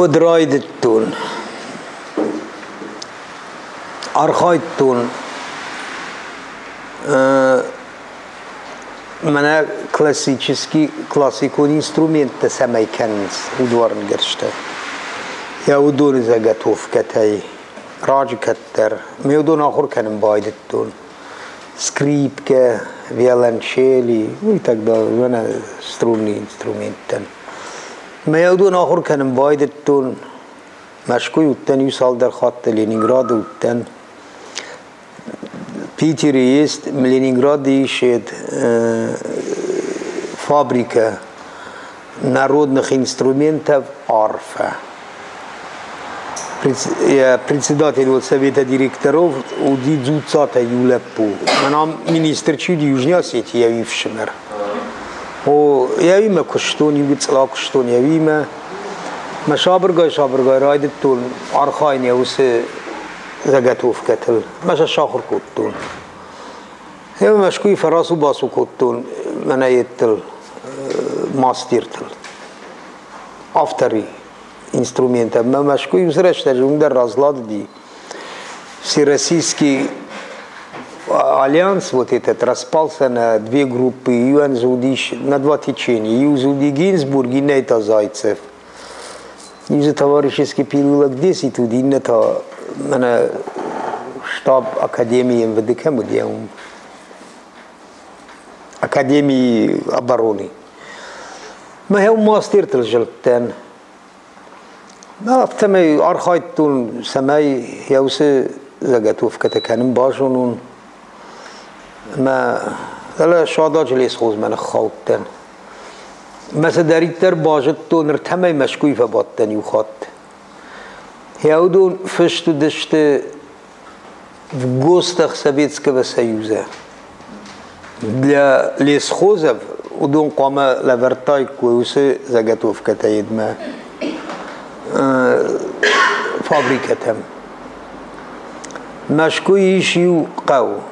Kvadrajdettun, arhajttun, mana klassikoň instrumente szemejkenz udvarn gerste. Ja udon zagatofketej, rajketter, mi udon ahor kenem bajdettun. Skripke, violoncelli, tak da vana strunni instrumenten. Ma ja udon ahor kenem bajdettun, mashkoy utten 100 sal der khatt Leningrad utten. Питере есть, в Ленинграде ищет фабрика народных инструментов арфа. Я председатель совета директоров у Дидзуцата Юлепу. Нам министр чуди Южной Осетии явившимер. Явиме куштони вицла куштони явиме. Мы шабргай райдеттун архайне усе заготовкател. Маша шахр коттун. Я машкуй фарасу басу коттун. Мана еттел мастиртел. Автори инструмента. Мы машкуй взращивать ундер разлади. Всероссийский альянс вот этот распался на две группы. Юан Зудиш на два течения. Юзуди Гинзбург и Нейта Зайцев. Юза товарищеский переулок 10 тут и Нейта من штаб академии МВДК мудиум академии обороны. ما هو ماستر تلجلتن ما افتمي أرخيتون سماي يوس زجتوف كتكانم باشونون ما لا شادا جليس خوز من خوتن مثل داريتر باجتون رتمي مشكوي فباتن يخات Яудун фешту деште в гостях Советского Союза. Для лесхозов удон кама лавертайку усе заготовка таидма фабрика там. Машку ищу кау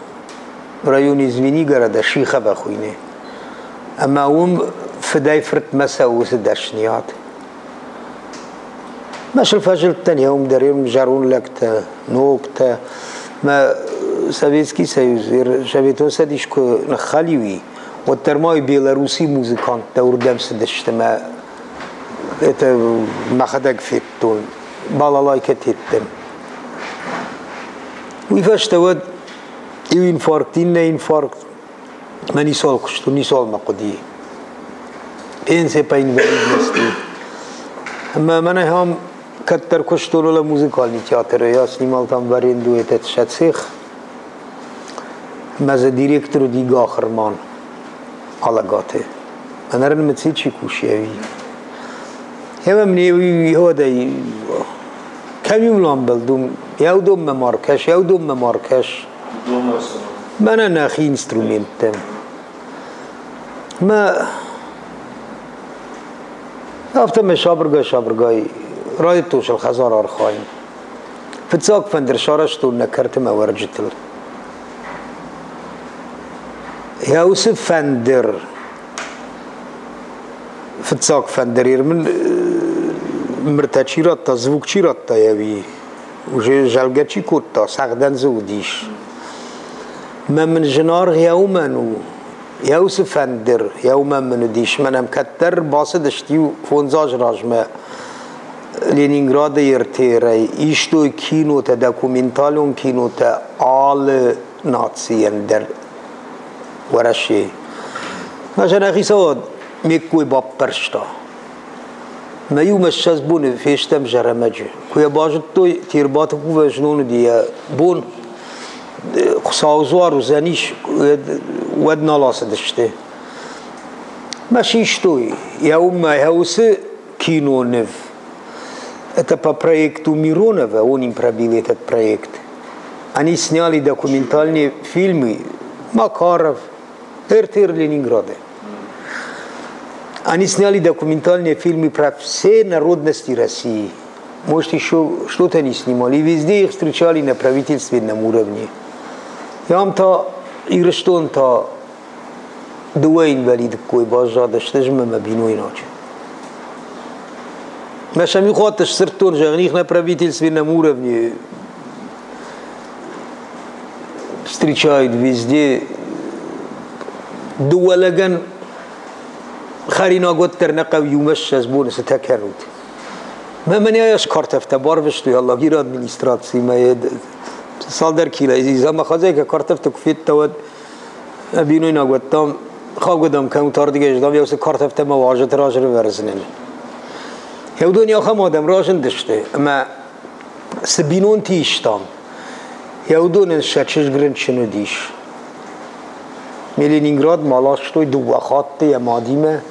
в районе Звенигорода Шиха бахуйне. Ама фдайфрт маса усе дашният. مش الفجر الثاني يوم دارين جارون لكتا نوكتا ما سوفيتسكي سويز شبيتون سديش كو نخاليوي والترماي بيلاروسي موزيكانت دوردم سدشت ما это مخدق فيتون بالالاي كتيتن ويفاشتود يو انفاركتين نا انفاركت ما نيسال كشتو نيسال مقدي انسي باين بأيدنستي اما من هم كتر كشتولو لموزيكالني تياتر يا سنيمال تام بريندو اتشات سيخ ماذا ديريكتور دي غاخرمان على غاته انا رن متسيتشي كوشيوي هما منيوي هو داي كم يوم لامبلدوم يودوم مماركش يودوم مماركش ما ناخي انسترومنتم ما افتم شابرغاي رايتوش الخزار ارخاين فتساق فندر شارشتو نكرت ما ورجتل يوسف فندر فتساق فندر يرمن مرتشيرات زوق شيرات يبي وجه جلجتشي كوتا ساقدن زوديش ما من جنار يوما يوسف فندر يوما من ديش منم كتر باسدشتيو فونزاج راجمه لينينغراد يرتيري إشتو كينو تا دوكومنتالون كينو تا آل ناتسيان در ورشي مثلا أخي سواد ميكوي باب برشتا ما يوم الشاز بون فيشتم جرمجي كوي باجتو تيربات كوي جنون دي بون خساوزوار وزنيش ود نالاس دشته ماشي إشتوي يوم ما هوس كينو نف Это по проекту Миронова, он им пробил этот проект. Они сняли документальные фильмы Макаров, РТР Ленинграда. Они сняли документальные фильмы про все народности России. Может, еще что-то не снимали. И везде их встречали на правительственном уровне. Я-то и что-то два инвалида кой бажада, что же мы бину иначе. Машами хваташ сыртон, же них на правительственном уровне встречают везде. Дуалаган خارينا قد ترنقوا يومش از بونس تکنود. من یاش کارت افتبار بشتوی الله گیر ادمینستراسی ما سال در کیلا ایزا ما خواهد که کارت افت کفیت تود بینوی نگوتم خواه گدم که اون تار دیگه اجدام یا کارت افت ما واجد راج رو ورزنن. یه دنیا خواهم آدم راجن داشته اما سبینون تیشتام یه دونن شچش گرن چنو دیش. Ленинград малаштой дуахатты я мадиме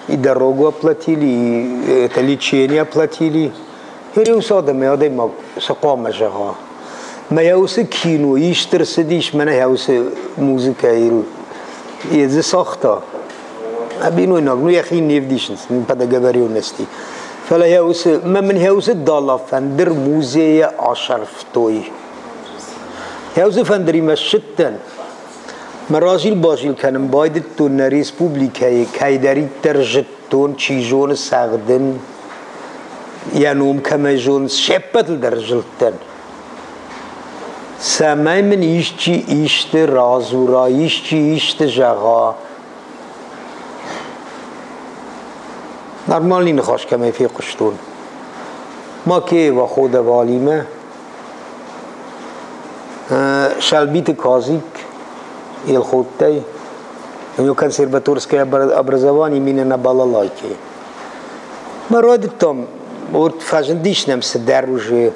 и дорогу оплатили, это лечение оплатили. Хери усада me adem mag сақама жага. Ма я усе кино иштер сидиш мене я усе музыка ил. И за сахта. Абину инак ну я хин невдишнс не подоговоренности. فلا я усе ما من я усе дала фандер музея ашарфтой. Я усе фандери машттен. مراجل باجیل کنم باید تو نریسپوبلیکای کایداری ترجتون چیزون ساقدن یا نوم کمیزون شپتل درجلتن سمای من ایشچی ایشت رازورا ایشچی ایشت جغا نرمال نخواش کمی فی قشتون ما که و خود والیمه شلبیت کازیک il خودتای у консерваторское образование меня на балалайке. Мы родили там, вот фажендишнем сидер уже.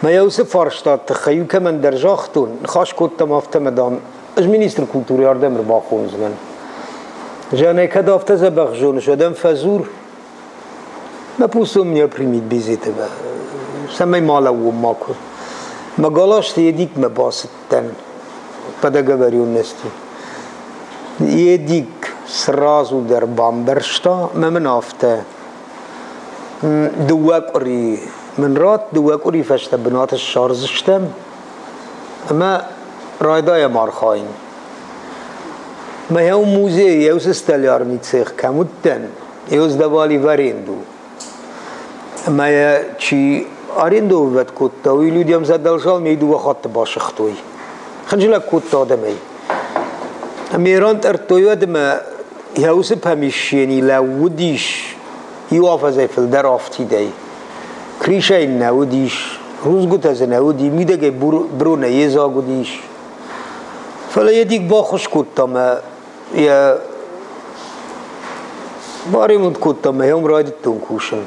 Мы я усе фарштат, хаю кемен держахтун, хаш кот там автомедам. Аз министр культуры ардем рбахунзмен. Жане когда автозабахжон шедем фазур. Мы пустим мне примит безитева. Самый мало умаку. Мы галаш едик мы басеттен. По договоренности. Едик сразу der Bambersta, من afte. دوك أري من رات دوك أري فشت بنات الشارزشتم. أما رايدا يا مارخاين. ما يوم موزي يوز استليار ميتسيخ كمودن يوز دوالي وريندو. أما يا شي أريندو ود كوتا ويلود يوم زدالشال ميدو وخات باشختوي. خنجلا كوتا دمي. أميران أرتوي دم يوسف هميشيني لوديش يوافز في الدار أفتي داي. كريشة نوديش روزقت از نودي ميدك برونه يزاقوديش. فلا يديك باخش كوتا ما يا باري مد كوتا ما يوم رايد تونكوشن.